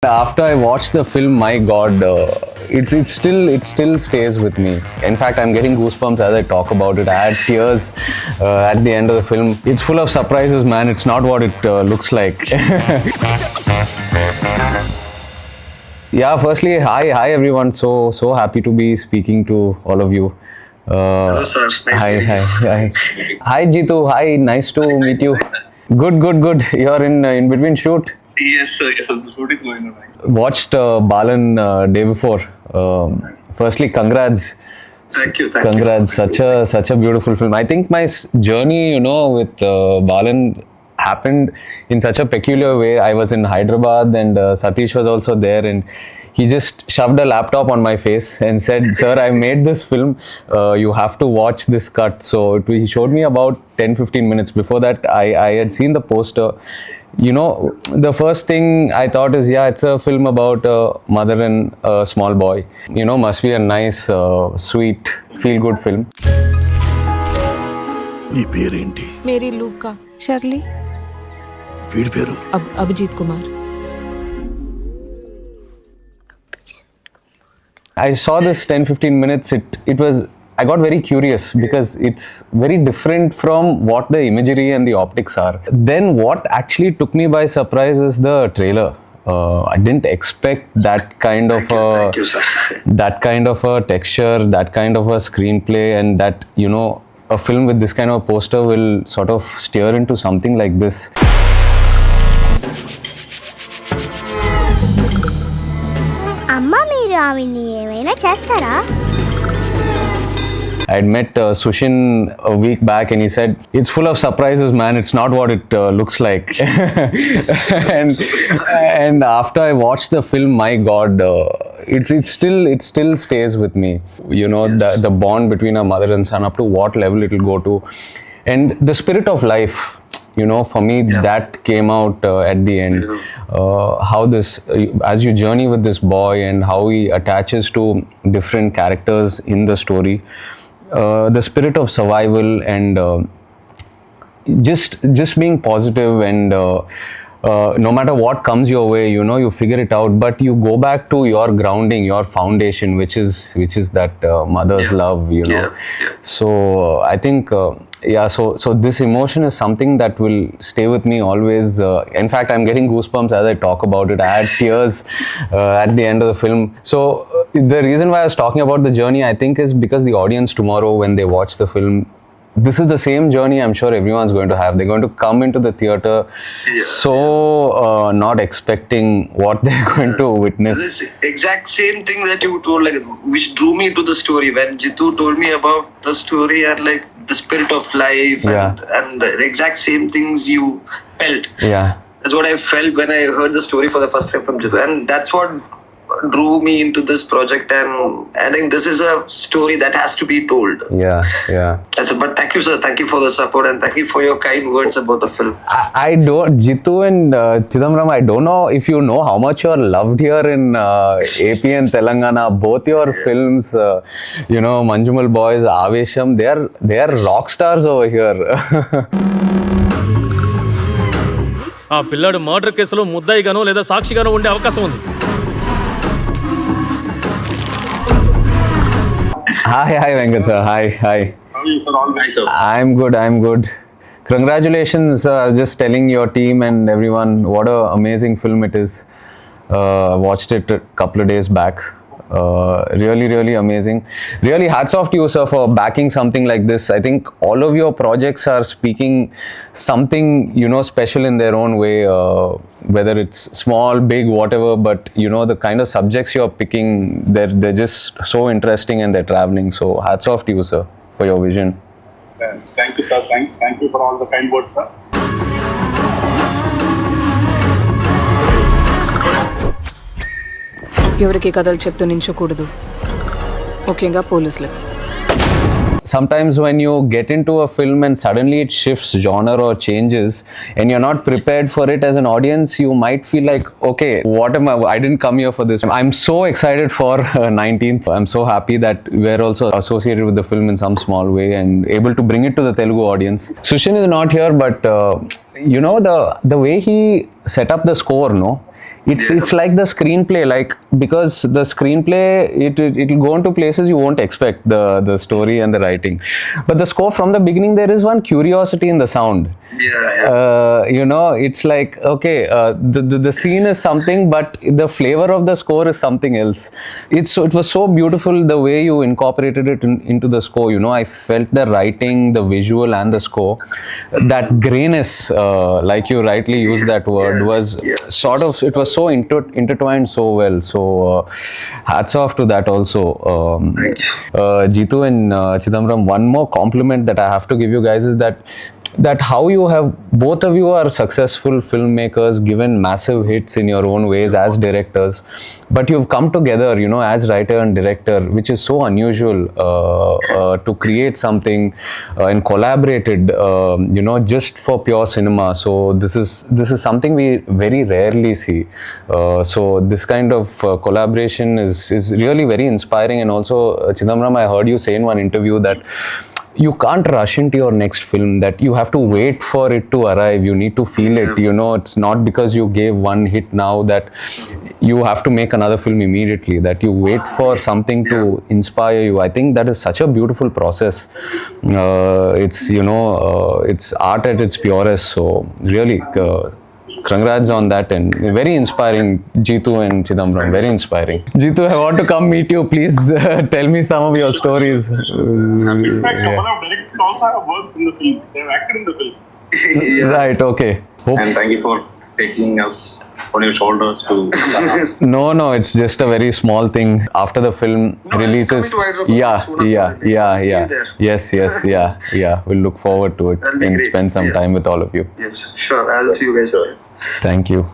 After I watched the film, my God, it still stays with me. In fact, I'm getting goosebumps as I talk about it. I had tears at the end of the film. It's full of surprises, man. It's not what it looks like. Yeah, firstly, hi everyone. So happy to be speaking to all of you. Hello, sir. Hi Jitu. Hi, nice to meet you. Good. You're in between shoot. Yes, sir. The shoot is going on. Watched Balan day before. Firstly, congrats. Thank you. Congrats. Such a beautiful film. I think my journey, with Balan happened in such a peculiar way. I was in Hyderabad and Satish was also there, and he just shoved a laptop on my face and said, "Sir, I made this film. You have to watch this cut." So he showed me about 10-15 minutes. Before that, I had seen the poster. The first thing I thought is, it's a film about a mother and a small boy. Must be a nice, sweet, feel-good film. నీ పేరేంటి? Mary లూకా. Shirley. వీడి పేరు? Abhijit Kumar. I saw this 10-15 minutes. I got very curious because it's very different from what the imagery and the optics are. Then what actually took me by surprise is the trailer. I didn't expect that kind of that kind of a texture, that kind of a screenplay, and that a film with this kind of poster will sort of steer into something like this. అమ్మా మీరు ఆవిడ్ని ఏమైనా చేస్తారా? I had met Sushin a week back and he said, "It's full of surprises, man. It's not what it looks like." and after I watched the film, my God, it still stays with me. The bond between a mother and son, up to what level it will go to, and the spirit of life. For me, that came out at the end. How this, as you journey with this boy and how he attaches to different characters in the story, the spirit of survival and just being positive and no matter what comes your way, you figure it out, but you go back to your grounding, your foundation, which is that mother's love. So I think so this emotion is something that will stay with me always. In fact, I'm getting goosebumps as I talk about it. I had tears at the end of the film. So the reason why I was talking about the journey, I think, is because the audience tomorrow, when they watch the film, this is the same journey I'm sure everyone's going to have. They're going to come into the theater not expecting what they're going to witness. This exact same thing that you told, which drew me to the story. When Jitu told me about the story and the spirit of life and the exact same things you felt. Yeah. That's what I felt when I heard the story for the first time from Jitu. And that's what drew me into this project, and I think this is a story that has to be told. But thank you, sir. Thank you for the support and thank you for your kind words about the film. I don't, Jitu and Chidambaram, I don't know if you know how much you're loved here in AP and Telangana. Both your films, Manjumal Boys, Avesham, they are rock stars over here. ఆ పిల్లాడు murder కేసులో ముద్దాయిగానో లేదా సాక్షిగానో ఉండే అవకాశం ఉంది. Hi Venkat sir. Hi. How are you, sir? All nice, sir. I'm good. Congratulations. Just telling your team and everyone what a amazing film it is. Watched it a couple of days back. Really amazing. Really hats off to you, sir, for backing something like this. I think all of your projects are speaking something special in their own way, whether it's small, big, whatever, but the kind of subjects you're picking, they're just so interesting and they're traveling. So hats off to you, sir, for your vision. Thank you, sir. Thank you for all the kind words, sir. ఎవరికి కథలు చెప్తూ నించకూడదు, ముఖ్యంగా పోలీసులకి. Sometimes when you get into a film and suddenly it shifts genre or changes and you're not prepared for it as an audience, you might feel like, okay, I didn't come here for this. I'm so excited for 19th. I'm so happy that we're also associated with the film in some small way and able to bring it to the Telugu audience. Sushin is not here, but the way he set up the score, It's like the screenplay, like, because the screenplay it'll go into places you won't expect, the story and the writing, but the score from the beginning, there is one curiosity in the sound. It's like, okay, the scene is something, but the flavor of the score is something else. It was so beautiful the way you incorporated it into the score. I felt the writing, the visual, and the score, that grayness, like you rightly used that word, was sort of, it was so intertwined so well. So hats off to that also. Jitu and Chidambaram, one more compliment that I have to give you guys is that how you have, both of you are successful filmmakers, given massive hits in your own ways as directors, but you've come together, as writer and director, which is so unusual, to create something and collaborated, just for pure cinema. So this is something we very rarely see. So this kind of collaboration is really very inspiring. And also, Chidambaram, I heard you say in one interview that you can't rush into your next film, that you have to wait for it to arrive. You need to feel it. It's not because you gave one hit now that you have to make another film immediately, that you wait for something to inspire you. I think that is such a beautiful process. It's art at its purest. So really, congrats on that, and very inspiring, Jitu and Chidambaram, very inspiring. Jitu, I want to come meet you. Please tell me some of your stories. In fact, a couple of directors also have worked in the film. They have acted in the film. Right, okay. And thank you for taking us on your shoulders to... No, it's just a very small thing. After the film releases, yeah. Yes, yeah. We'll look forward to it and spend some time with all of you. Yes, sure. I'll see you guys. Thank you.